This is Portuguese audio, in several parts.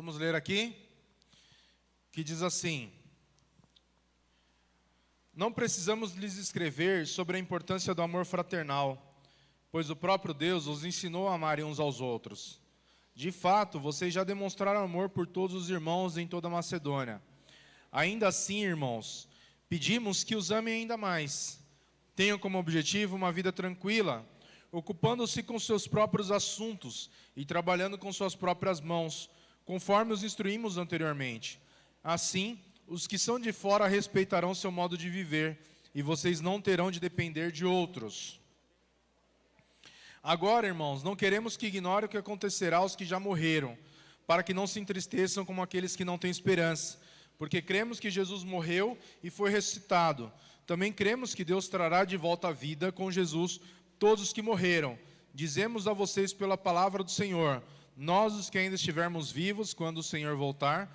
Vamos ler aqui, que diz assim: não precisamos lhes escrever sobre a importância do amor fraternal, pois o próprio Deus os ensinou a amarem uns aos outros. De fato, vocês já demonstraram amor por todos os irmãos em toda a Macedônia. Ainda assim, irmãos, pedimos que os amem ainda mais. Tenham como objetivo uma vida tranquila, ocupando-se com seus próprios assuntos e trabalhando com suas próprias mãos, conforme os instruímos anteriormente. Assim, os que são de fora respeitarão seu modo de viver, e vocês não terão de depender de outros. Agora, irmãos, não queremos que ignorem o que acontecerá aos que já morreram, para que não se entristeçam como aqueles que não têm esperança, porque cremos que Jesus morreu e foi ressuscitado. Também cremos que Deus trará de volta à vida com Jesus todos os que morreram. Dizemos a vocês pela palavra do Senhor: nós, os que ainda estivermos vivos, quando o Senhor voltar,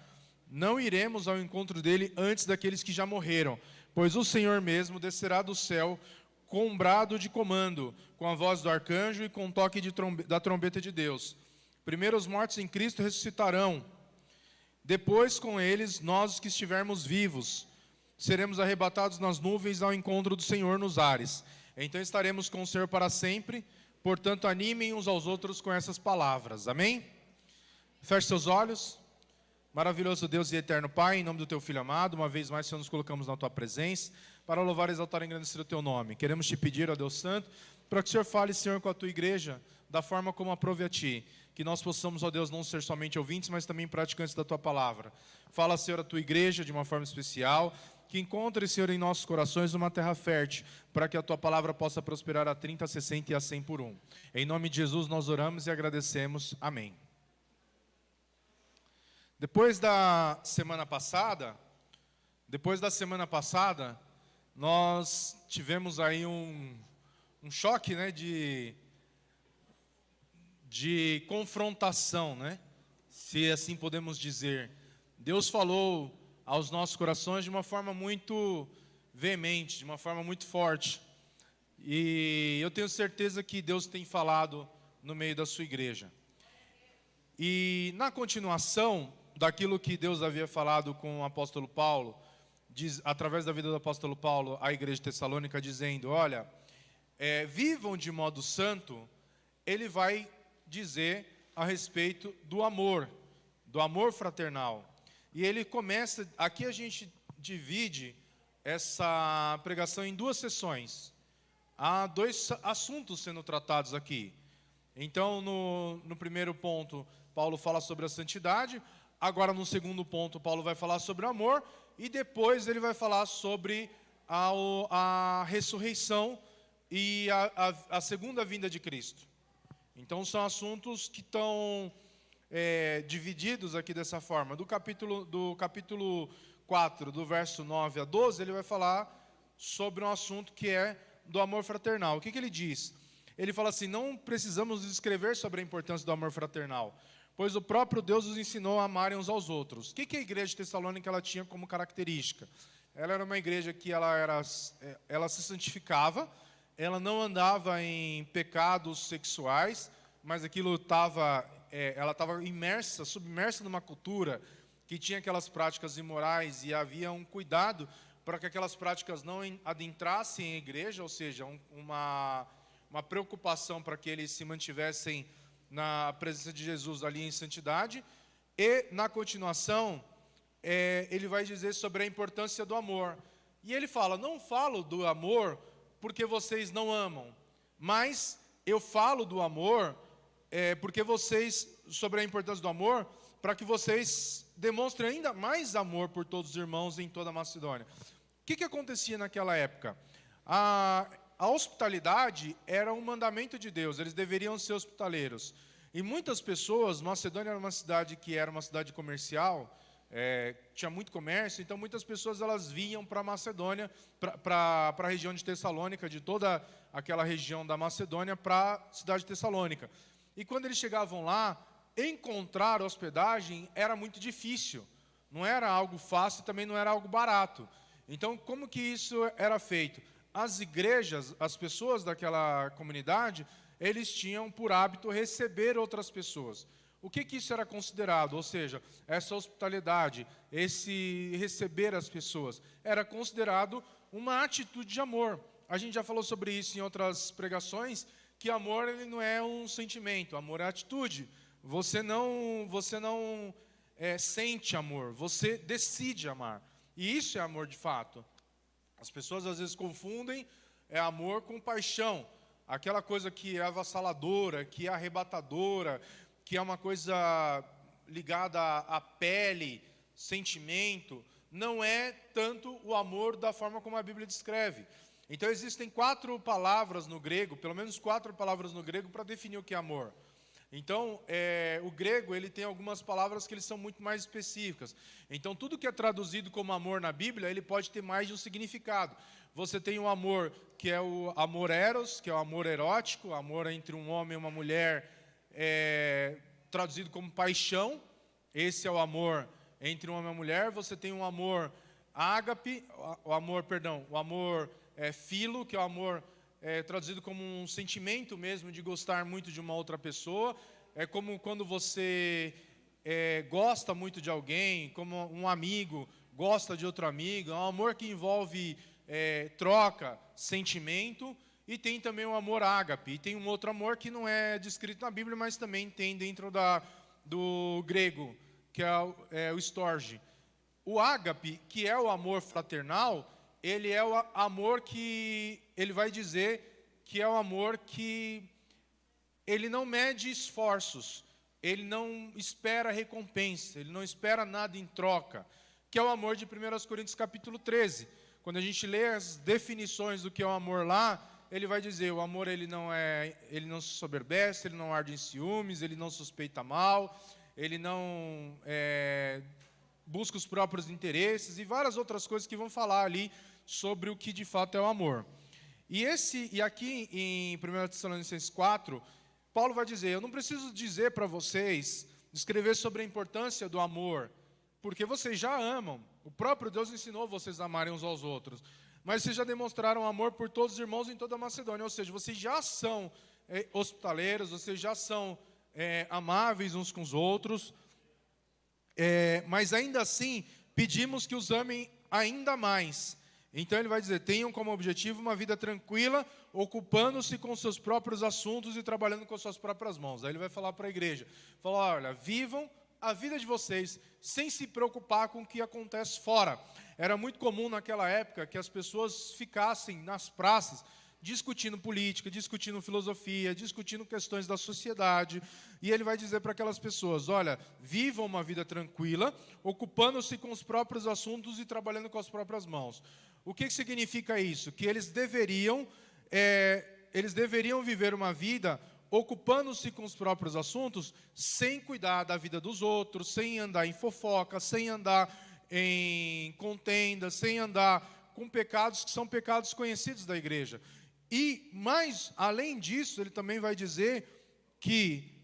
não iremos ao encontro dele antes daqueles que já morreram, pois o Senhor mesmo descerá do céu com um brado de comando, com a voz do arcanjo e com o toque da trombeta de Deus. Primeiro os mortos em Cristo ressuscitarão. Depois, com eles, nós, os que estivermos vivos, seremos arrebatados nas nuvens ao encontro do Senhor nos ares. Então estaremos com o Senhor para sempre. Portanto, animem uns aos outros com essas palavras. Amém? Feche seus olhos. Maravilhoso Deus e eterno Pai, em nome do Teu Filho amado, uma vez mais, Senhor, nos colocamos na Tua presença para louvar, exaltar e engrandecer o Teu nome. Queremos Te pedir, ó Deus Santo, para que o Senhor fale, Senhor, com a Tua igreja, da forma como aprove a Ti. Que nós possamos, ó Deus, não ser somente ouvintes, mas também praticantes da Tua palavra. Fala, Senhor, a Tua igreja de uma forma especial, que encontre, Senhor, em nossos corações uma terra fértil, para que a Tua palavra possa prosperar a 30, a 60 e a 100 por um. Em nome de Jesus nós oramos e agradecemos. Amém. Depois da semana passada, nós tivemos aí um choque, né, de confrontação, né, se assim podemos dizer. Deus falou aos nossos corações de uma forma muito veemente, de uma forma muito forte. E eu tenho certeza que Deus tem falado no meio da sua igreja. E na continuação daquilo que Deus havia falado com o apóstolo Paulo, através da vida do apóstolo Paulo, à igreja de Tessalônica, dizendo, olha, vivam de modo santo, ele vai dizer a respeito do amor fraternal. E ele começa, aqui a gente divide essa pregação em duas sessões. Há dois assuntos sendo tratados aqui. Então, no primeiro ponto, Paulo fala sobre a santidade. Agora, no segundo ponto, Paulo vai falar sobre o amor. E depois ele vai falar sobre a ressurreição e a segunda vinda de Cristo. Então, são assuntos que estão divididos aqui dessa forma. Do capítulo 4, do verso 9 a 12, ele vai falar sobre um assunto que é do amor fraternal. O que ele diz? Ele fala assim: não precisamos escrever sobre a importância do amor fraternal, pois o próprio Deus os ensinou a amarem uns aos outros. O que a igreja de Tessalônica ela tinha como característica? Ela era uma igreja que ela se santificava, ela não andava em pecados sexuais, mas aquilo ela estava submersa numa cultura que tinha aquelas práticas imorais, e havia um cuidado para que aquelas práticas não adentrassem a igreja, ou seja, uma preocupação para que eles se mantivessem na presença de Jesus ali em santidade. E na continuação, ele vai dizer sobre a importância do amor. E ele fala: não falo do amor porque vocês não amam, mas eu falo do amor sobre a importância do amor, para que vocês demonstrem ainda mais amor por todos os irmãos em toda a Macedônia. O que acontecia naquela época? A hospitalidade era um mandamento de Deus, eles deveriam ser hospitaleiros. E muitas pessoas, Macedônia era uma cidade que era uma cidade comercial, tinha muito comércio, então muitas pessoas elas vinham para Macedônia, para a região de Tessalônica, de toda aquela região da Macedônia, para a cidade de Tessalônica. E quando eles chegavam lá, encontrar hospedagem era muito difícil, não era algo fácil, também não era algo barato. Então, como que isso era feito? As igrejas, as pessoas daquela comunidade, eles tinham por hábito receber outras pessoas. O que isso era considerado? Ou seja, essa hospitalidade, esse receber as pessoas, era considerado uma atitude de amor. A gente já falou sobre isso em outras pregações, que amor ele não é um sentimento, amor é atitude. Você não sente amor, você decide amar. E isso é amor de fato. As pessoas às vezes confundem amor com paixão. Aquela coisa que é avassaladora, que é arrebatadora, que é uma coisa ligada à pele, sentimento, não é tanto o amor da forma como a Bíblia descreve. Então existem 4 palavras no grego, pelo menos 4 palavras no grego para definir o que é amor. Então, o grego ele tem algumas palavras que eles são muito mais específicas. Então, tudo que é traduzido como amor na Bíblia, ele pode ter mais de um significado. Você tem o amor que é o amor eros, que é o amor erótico, amor entre um homem e uma mulher, traduzido como paixão. Esse é o amor entre um homem e uma mulher. Você tem um amor ágape, o amor filo, que é o amor traduzido como um sentimento mesmo de gostar muito de uma outra pessoa. É como quando você gosta muito de alguém, como um amigo gosta de outro amigo. É um amor que envolve troca, sentimento. E tem também o amor ágape. E tem um outro amor que não é descrito na Bíblia, mas também tem dentro do grego, que é o storge. O ágape, que é o amor fraternal, ele é o amor que ele vai dizer que é o amor que ele não mede esforços, ele não espera recompensa, ele não espera nada em troca, que é o amor de 1 Coríntios capítulo 13. Quando a gente lê as definições do que é o amor lá, ele vai dizer, o amor ele não se soberbece, ele não arde em ciúmes, ele não suspeita mal, ele não busca os próprios interesses e várias outras coisas que vão falar ali sobre o que de fato é o amor. E aqui em 1 Tessalonicenses 4, Paulo vai dizer, eu não preciso dizer para vocês, escrever sobre a importância do amor, porque vocês já amam, o próprio Deus ensinou vocês a amarem uns aos outros, mas vocês já demonstraram amor por todos os irmãos em toda a Macedônia, ou seja, vocês já são hospitaleiros, vocês já são amáveis uns com os outros, mas ainda assim, pedimos que os amem ainda mais. Então ele vai dizer, tenham como objetivo uma vida tranquila, ocupando-se com seus próprios assuntos e trabalhando com suas próprias mãos. Aí ele vai falar para a igreja, falar, olha, vivam a vida de vocês sem se preocupar com o que acontece fora. Era muito comum naquela época que as pessoas ficassem nas praças discutindo política, discutindo filosofia, discutindo questões da sociedade. E ele vai dizer para aquelas pessoas, olha, vivam uma vida tranquila, ocupando-se com os próprios assuntos e trabalhando com as próprias mãos. O que significa isso? Que eles deveriam viver uma vida ocupando-se com os próprios assuntos, sem cuidar da vida dos outros, sem andar em fofoca, sem andar em contenda, sem andar com pecados que são pecados conhecidos da igreja. E, mais, além disso, ele também vai dizer que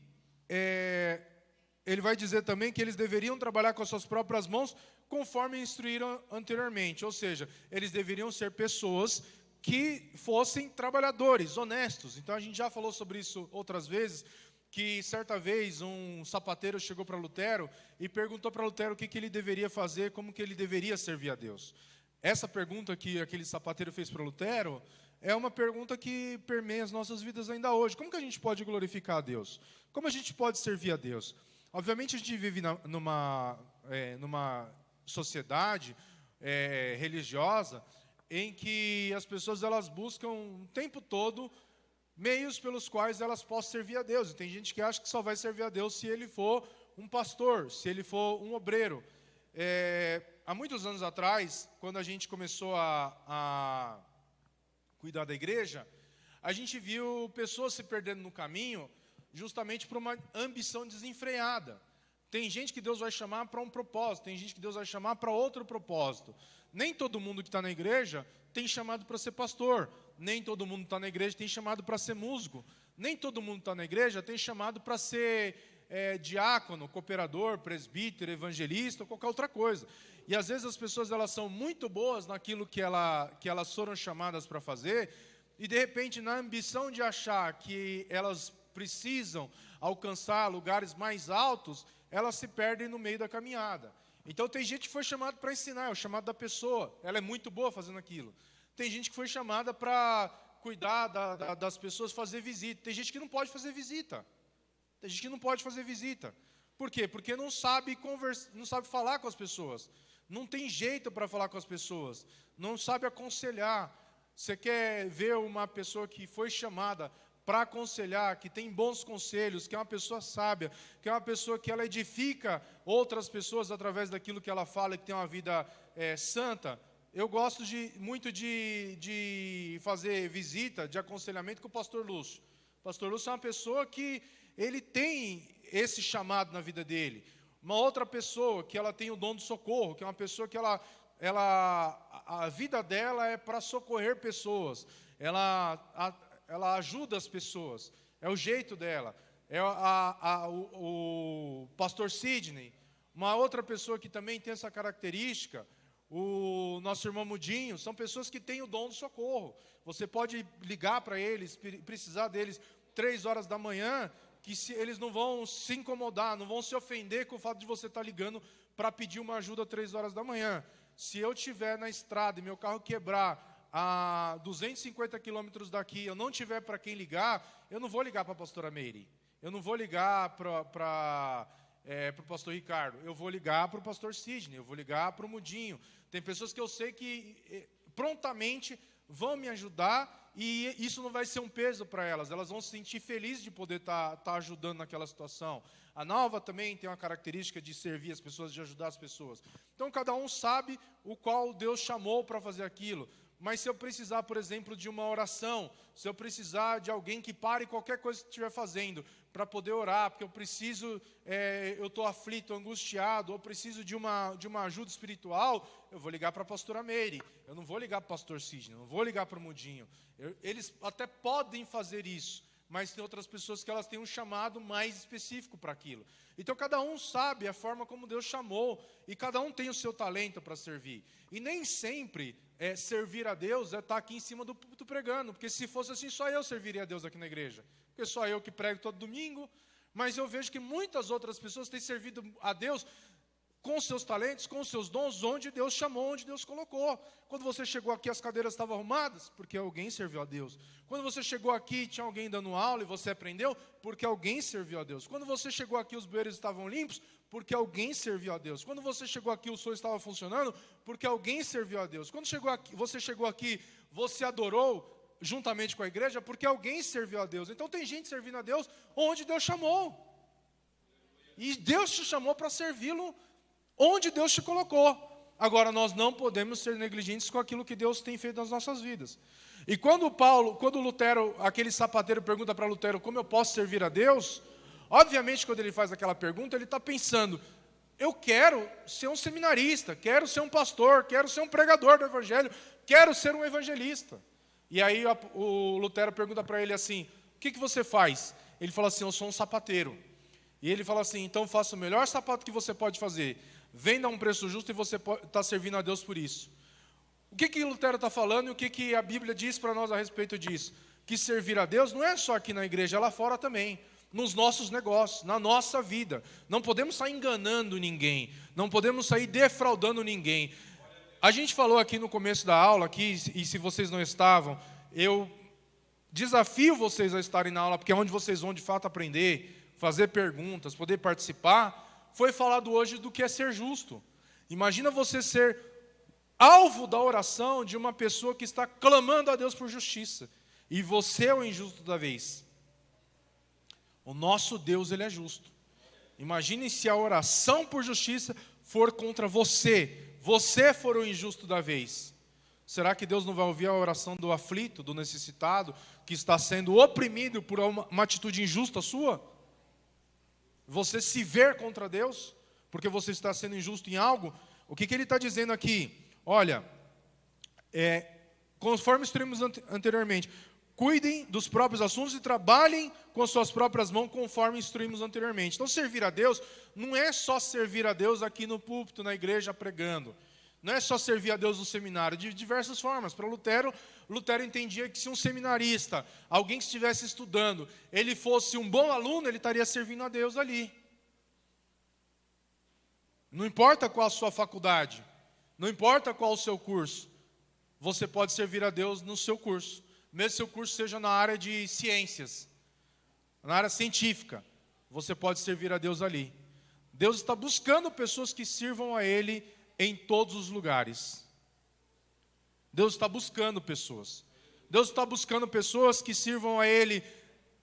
também que eles deveriam trabalhar com as suas próprias mãos, conforme instruíram anteriormente. Ou seja, eles deveriam ser pessoas que fossem trabalhadores, honestos. Então, a gente já falou sobre isso outras vezes, que certa vez um sapateiro chegou para Lutero e perguntou para Lutero o que ele deveria fazer, como que ele deveria servir a Deus. Essa pergunta que aquele sapateiro fez para Lutero é uma pergunta que permeia as nossas vidas ainda hoje. Como que a gente pode glorificar a Deus? Como a gente pode servir a Deus? Obviamente, a gente vive numa sociedade religiosa em que as pessoas elas buscam o tempo todo meios pelos quais elas possam servir a Deus. E tem gente que acha que só vai servir a Deus se ele for um pastor, se ele for um obreiro. Há muitos anos atrás, quando a gente começou a cuidar da igreja, a gente viu pessoas se perdendo no caminho justamente por uma ambição desenfreada. Tem gente que Deus vai chamar para um propósito, tem gente que Deus vai chamar para outro propósito. Nem todo mundo que está na igreja tem chamado para ser pastor, nem todo mundo que está na igreja tem chamado para ser músico, nem todo mundo que está na igreja tem chamado para ser diácono, cooperador, presbítero, evangelista ou qualquer outra coisa. E às vezes as pessoas elas são muito boas naquilo que elas foram chamadas para fazer, e de repente na ambição de achar que elas precisam alcançar lugares mais altos, elas se perdem no meio da caminhada. Então tem gente que foi chamada para ensinar, é o chamado da pessoa, ela é muito boa fazendo aquilo. Tem gente que foi chamada para cuidar das pessoas, fazer visita. Tem gente que não pode fazer visita. Tem gente que não pode fazer visita. Por quê? Porque não sabe não sabe falar com as pessoas. Não tem jeito para falar com as pessoas. Não sabe aconselhar. Você quer ver uma pessoa que foi chamada para aconselhar, que tem bons conselhos, que é uma pessoa sábia, que é uma pessoa que ela edifica outras pessoas através daquilo que ela fala, que tem uma vida santa. Eu gosto muito de fazer visita, de aconselhamento com o pastor Lúcio. O pastor Lúcio é uma pessoa que ele tem esse chamado na vida dele. Uma outra pessoa que ela tem o dom do socorro, que é uma pessoa que a vida dela é para socorrer pessoas. Ela ajuda as pessoas. É o jeito dela. É o pastor Sidney, uma outra pessoa que também tem essa característica. O nosso irmão Mudinho, são pessoas que têm o dom do socorro. Você pode ligar para eles, precisar deles 3 horas da manhã, que eles não vão se incomodar, não vão se ofender com o fato de você estar ligando para pedir uma ajuda 3 horas da manhã. Se eu estiver na estrada e meu carro quebrar a 250 quilômetros daqui, eu não tiver para quem ligar, eu não vou ligar para a pastora Meire. Eu não vou ligar para o pastor Ricardo. Eu vou ligar para o pastor Sidney. Eu vou ligar para o Mudinho. Tem pessoas que eu sei que prontamente vão me ajudar e isso não vai ser um peso para elas. Elas vão se sentir felizes de poder estar ajudando naquela situação. A Nalva também tem uma característica de servir as pessoas, de ajudar as pessoas. Então, cada um sabe o qual Deus chamou para fazer aquilo. Mas se eu precisar, por exemplo, de uma oração, se eu precisar de alguém que pare qualquer coisa que estiver fazendo para poder orar, porque eu preciso, eu estou aflito, angustiado, ou preciso de uma ajuda espiritual, eu vou ligar para a pastora Meire, eu não vou ligar para o pastor Sidney, eu não vou ligar para o Mudinho. Eles até podem fazer isso, mas tem outras pessoas que elas têm um chamado mais específico para aquilo. Então, cada um sabe a forma como Deus chamou, e cada um tem o seu talento para servir. E nem sempre servir a Deus é estar aqui em cima do púlpito pregando, porque se fosse assim, só eu serviria a Deus aqui na igreja. Porque só eu que prego todo domingo, mas eu vejo que muitas outras pessoas têm servido a Deus com seus talentos, com seus dons, onde Deus chamou, onde Deus colocou. Quando você chegou aqui, as cadeiras estavam arrumadas, porque alguém serviu a Deus. Quando você chegou aqui, tinha alguém dando aula e você aprendeu, porque alguém serviu a Deus. Quando você chegou aqui, os bueiros estavam limpos, porque alguém serviu a Deus. Quando você chegou aqui, o som estava funcionando, porque alguém serviu a Deus. Quando você chegou aqui, você adorou juntamente com a igreja, porque alguém serviu a Deus. Então tem gente servindo a Deus onde Deus chamou. E Deus te chamou para servi-lo onde Deus te colocou. Agora, nós não podemos ser negligentes com aquilo que Deus tem feito nas nossas vidas. E quando Lutero, aquele sapateiro, pergunta para Lutero como eu posso servir a Deus, obviamente, quando ele faz aquela pergunta, ele está pensando, eu quero ser um seminarista, quero ser um pastor, quero ser um pregador do evangelho, quero ser um evangelista. E aí o Lutero pergunta para ele assim, o que você faz? Ele fala assim, eu sou um sapateiro. E ele fala assim, então faça o melhor sapato que você pode fazer, venda a um preço justo e você está servindo a Deus por isso. O que Lutero está falando e o que a Bíblia diz para nós a respeito disso? Que servir a Deus não é só aqui na igreja, é lá fora também, nos nossos negócios, na nossa vida. Não podemos sair enganando ninguém, não podemos sair defraudando ninguém. A gente falou aqui no começo da aula, aqui, e se vocês não estavam, eu desafio vocês a estarem na aula, porque é onde vocês vão de fato aprender, fazer perguntas, poder participar. Foi falado hoje do que é ser justo. Imagina você ser alvo da oração de uma pessoa que está clamando a Deus por justiça, e você é o injusto da vez. O nosso Deus, Ele é justo. Imagine se a oração por justiça for contra você for o injusto da vez. Será que Deus não vai ouvir a oração do aflito, do necessitado, que está sendo oprimido por uma atitude injusta sua? Você se ver contra Deus, porque você está sendo injusto em algo? O que ele está dizendo aqui? Olha, conforme instruímos anteriormente, cuidem dos próprios assuntos e trabalhem com suas próprias mãos, conforme instruímos anteriormente. Então, servir a Deus não é só servir a Deus aqui no púlpito, na igreja, pregando. Não é só servir a Deus no seminário, de diversas formas. Para Lutero, Lutero entendia que se um seminarista, alguém que estivesse estudando, ele fosse um bom aluno, ele estaria servindo a Deus ali. Não importa qual a sua faculdade, não importa qual o seu curso, você pode servir a Deus no seu curso, mesmo que seu curso seja na área de ciências, na área científica, você pode servir a Deus ali. Deus está buscando pessoas que sirvam a Ele em todos os lugares. Deus está buscando pessoas. Deus está buscando pessoas que sirvam a Ele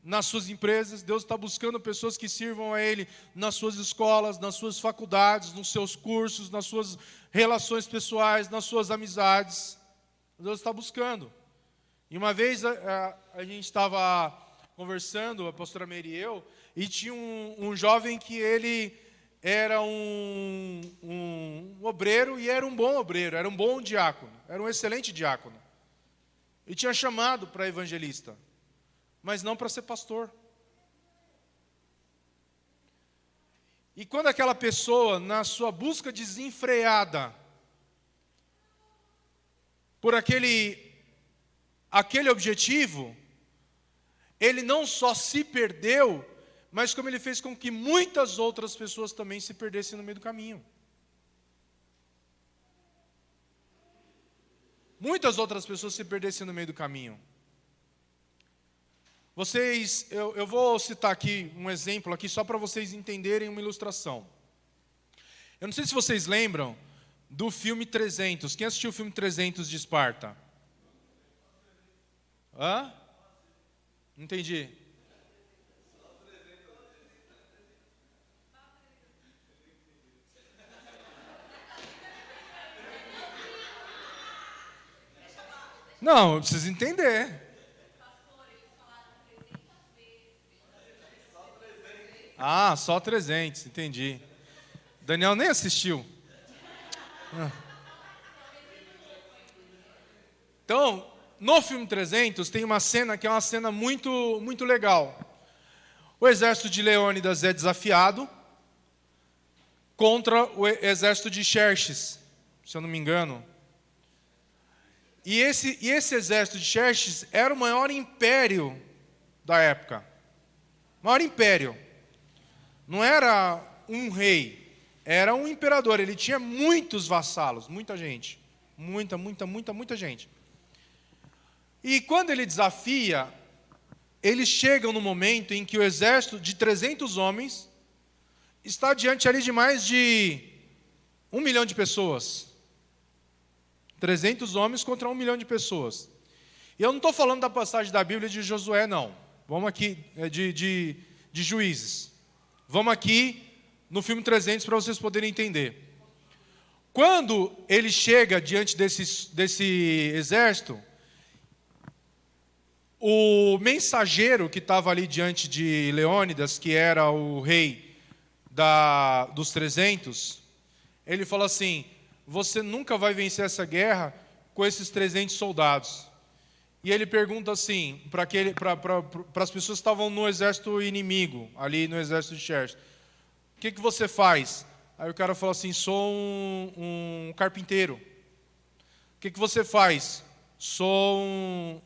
nas suas empresas. Deus está buscando pessoas que sirvam a Ele nas suas escolas, nas suas faculdades, nos seus cursos, nas suas relações pessoais, nas suas amizades. Deus está buscando. E uma vez a gente estava conversando, a pastora Meire e eu, e tinha um jovem que ele era um obreiro, e era um bom obreiro, era um bom diácono, era um excelente diácono. E tinha chamado para evangelista, mas não para ser pastor. E quando aquela pessoa, na sua busca desenfreada por aquele objetivo, ele não só se perdeu, mas como ele fez com que muitas outras pessoas também se perdessem no meio do caminho. Muitas outras pessoas se perdessem no meio do caminho. Eu vou citar aqui um exemplo aqui só para vocês entenderem uma ilustração. Eu não sei se vocês lembram do filme 300. Quem assistiu o filme 300 de Esparta? Hã? Não entendi. Não, eu preciso entender. Ah, só 300, entendi. Daniel nem assistiu. Então, no filme 300 tem uma cena que é uma cena muito, muito legal. O exército de Leônidas é desafiado contra o exército de Xerxes, se eu não me engano. E esse exército de Xerxes era o maior império da época. Maior império. Não era um rei, era um imperador. Ele tinha muitos vassalos, muita gente. Muita gente. E quando ele desafia, eles chegam no momento em que o exército de 300 homens está diante ali de mais de 1 milhão de pessoas. 300 homens contra 1 milhão de pessoas. E eu não estou falando da passagem da Bíblia de Josué, não. Vamos aqui, de Juízes. Vamos aqui no filme 300 para vocês poderem entender. Quando ele chega diante desse exército, o mensageiro que estava ali diante de Leônidas, que era o rei dos 300, ele fala assim: você nunca vai vencer essa guerra com esses 300 soldados. E ele pergunta assim, para as pessoas que estavam no exército inimigo, ali no exército de Xerxes: o que você faz? Aí o cara fala assim: sou um carpinteiro. O que você faz? Sou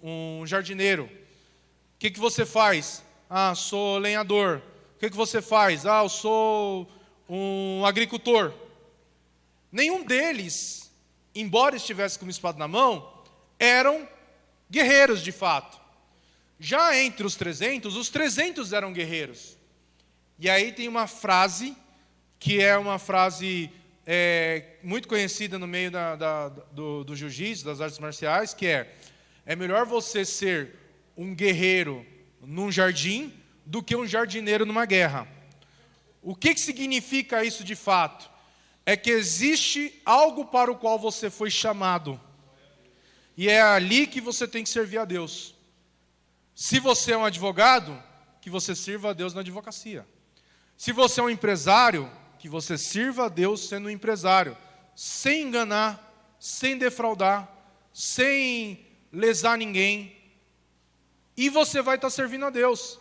um jardineiro. O que você faz? Ah, sou lenhador. O que você faz? Ah, eu sou um agricultor. Nenhum deles, embora estivesse com uma espada na mão, eram guerreiros de fato. Já entre os 300 eram guerreiros. E aí tem uma frase, que é uma frase muito conhecida no meio do jiu-jitsu, das artes marciais, que é melhor você ser um guerreiro num jardim do que um jardineiro numa guerra. O que significa isso de fato? É que existe algo para o qual você foi chamado. E é ali que você tem que servir a Deus. Se você é um advogado, que você sirva a Deus na advocacia. Se você é um empresário, que você sirva a Deus sendo um empresário. Sem enganar, sem defraudar, sem lesar ninguém. E você vai estar servindo a Deus. O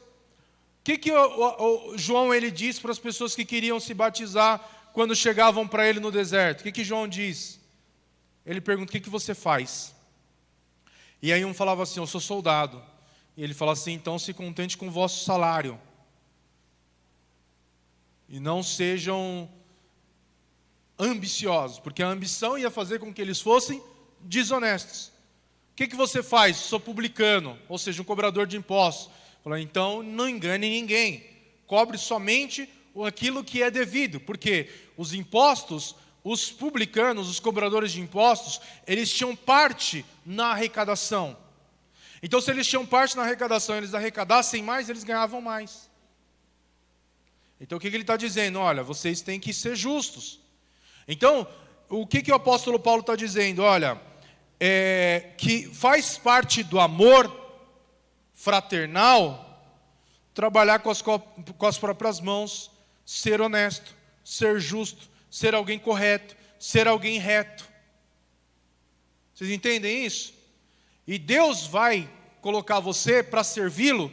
que o João ele diz para as pessoas que queriam se batizar quando chegavam para ele no deserto? O que João diz? Ele pergunta: o que você faz? E aí um falava assim, eu sou soldado. E ele fala assim, então se contente com o vosso salário. E não sejam ambiciosos, porque a ambição ia fazer com que eles fossem desonestos. O que você faz? Sou publicano, ou seja, um cobrador de impostos. Fala, então não engane ninguém. Cobre somente aquilo que é devido, porque os impostos, os publicanos, os cobradores de impostos, eles tinham parte na arrecadação. Então, se eles tinham parte na arrecadação, eles arrecadassem mais, eles ganhavam mais. Então, o que ele está dizendo? Olha, vocês têm que ser justos. Então, o que o apóstolo Paulo está dizendo? Olha, que faz parte do amor fraternal trabalhar com as próprias mãos, ser honesto, ser justo, ser alguém correto, ser alguém reto. Vocês entendem isso? E Deus vai colocar você para servi-lo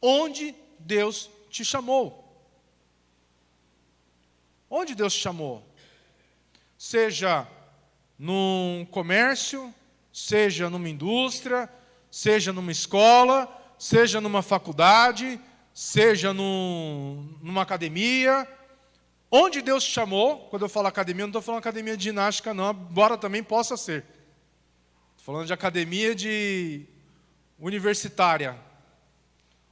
onde Deus te chamou. Onde Deus te chamou? Seja num comércio, seja numa indústria, seja numa escola, seja numa faculdade, seja numa academia. Onde Deus te chamou, quando eu falo academia, não estou falando academia de ginástica não, embora também possa ser. Estou falando de academia universitária.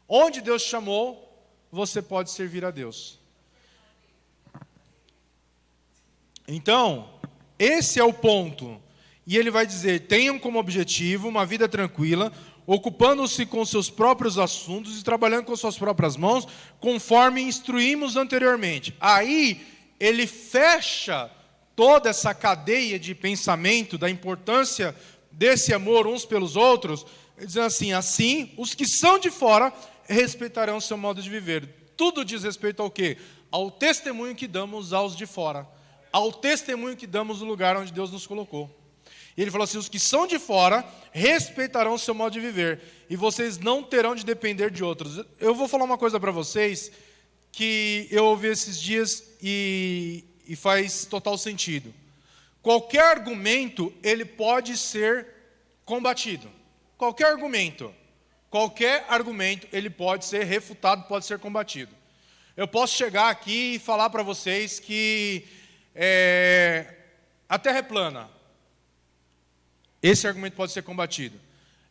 Onde Deus te chamou, você pode servir a Deus. Então, esse é o ponto. E ele vai dizer, tenham como objetivo uma vida tranquila, ocupando-se com seus próprios assuntos e trabalhando com suas próprias mãos, conforme instruímos anteriormente. Aí, ele fecha toda essa cadeia de pensamento da importância desse amor uns pelos outros, dizendo assim, os que são de fora respeitarão o seu modo de viver. Tudo diz respeito ao quê? Ao testemunho que damos aos de fora, ao testemunho que damos no lugar onde Deus nos colocou. E ele falou assim, os que são de fora respeitarão o seu modo de viver, e vocês não terão de depender de outros. Eu vou falar uma coisa para vocês, que eu ouvi esses dias e faz total sentido. Qualquer argumento, ele pode ser combatido. Qualquer argumento, ele pode ser refutado, pode ser combatido. Eu posso chegar aqui e falar para vocês que a Terra é plana. Esse argumento pode ser combatido.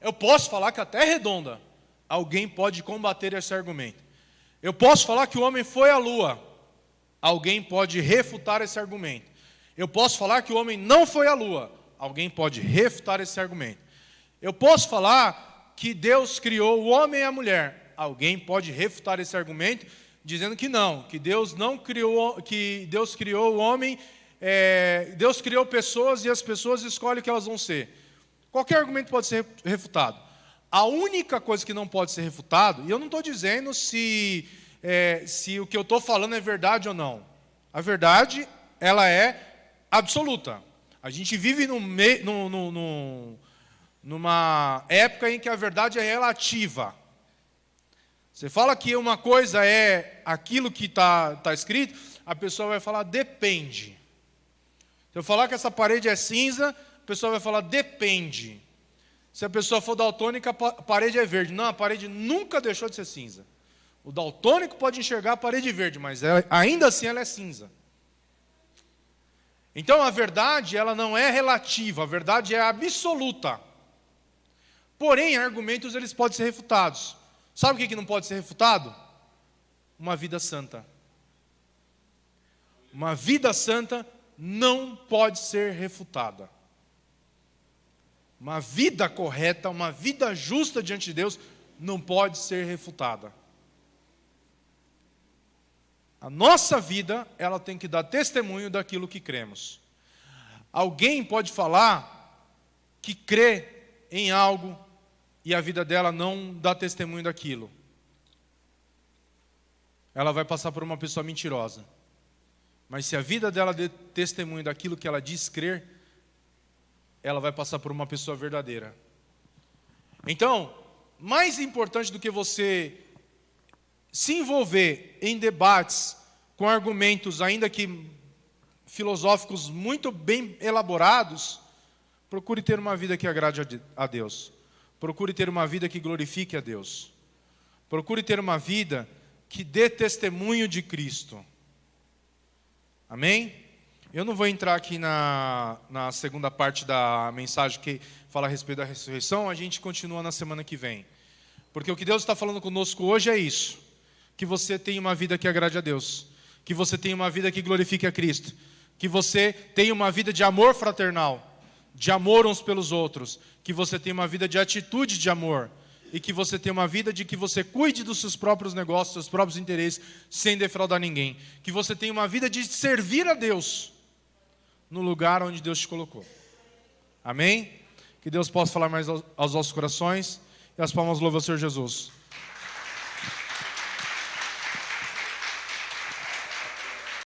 Eu posso falar que a Terra é redonda. Alguém pode combater esse argumento. Eu posso falar que o homem foi à Lua. Alguém pode refutar esse argumento. Eu posso falar que o homem não foi à Lua. Alguém pode refutar esse argumento. Eu posso falar que Deus criou o homem e a mulher. Alguém pode refutar esse argumento, dizendo que não, que Deus não criou, que Deus criou o homem, Deus criou pessoas e as pessoas escolhem o que elas vão ser. Qualquer argumento pode ser refutado. A única coisa que não pode ser refutado, e eu não estou dizendo se o que eu estou falando é verdade ou não. A verdade, ela é absoluta. A gente vive numa época em que a verdade é relativa. Você fala que uma coisa é aquilo que está escrito, a pessoa vai falar depende. Se eu falar que essa parede é cinza, a pessoa vai falar depende. Se a pessoa for daltônica, a parede é verde. Não, a parede nunca deixou de ser cinza. O daltônico pode enxergar a parede verde, mas ainda assim ela é cinza. Então a verdade, ela não é relativa, a verdade é absoluta. Porém, argumentos eles podem ser refutados. Sabe o que não pode ser refutado? Uma vida santa. Uma vida santa não pode ser refutada. Uma vida correta, uma vida justa diante de Deus não pode ser refutada. A nossa vida, ela tem que dar testemunho daquilo que cremos. Alguém pode falar que crê em algo e a vida dela não dá testemunho daquilo. Ela vai passar por uma pessoa mentirosa. Mas se a vida dela der testemunho daquilo que ela diz crer, ela vai passar por uma pessoa verdadeira. Então, mais importante do que você se envolver em debates com argumentos, ainda que filosóficos muito bem elaborados, procure ter uma vida que agrade a Deus. procure ter uma vida que glorifique a Deus. Procure ter uma vida que dê testemunho de Cristo. Amém? Eu não vou entrar aqui na segunda parte da mensagem que fala a respeito da ressurreição, a gente continua na semana que vem. Porque o que Deus está falando conosco hoje é isso. Que você tenha uma vida que agrade a Deus. Que você tenha uma vida que glorifique a Cristo. Que você tenha uma vida de amor fraternal. De amor uns pelos outros. Que você tenha uma vida de atitude de amor. E que você tenha uma vida de que você cuide dos seus próprios negócios, dos seus próprios interesses, sem defraudar ninguém. Que você tenha uma vida de servir a Deus no lugar onde Deus te colocou. Amém? Que Deus possa falar mais aos nossos corações. E as palmas louvam ao Senhor Jesus.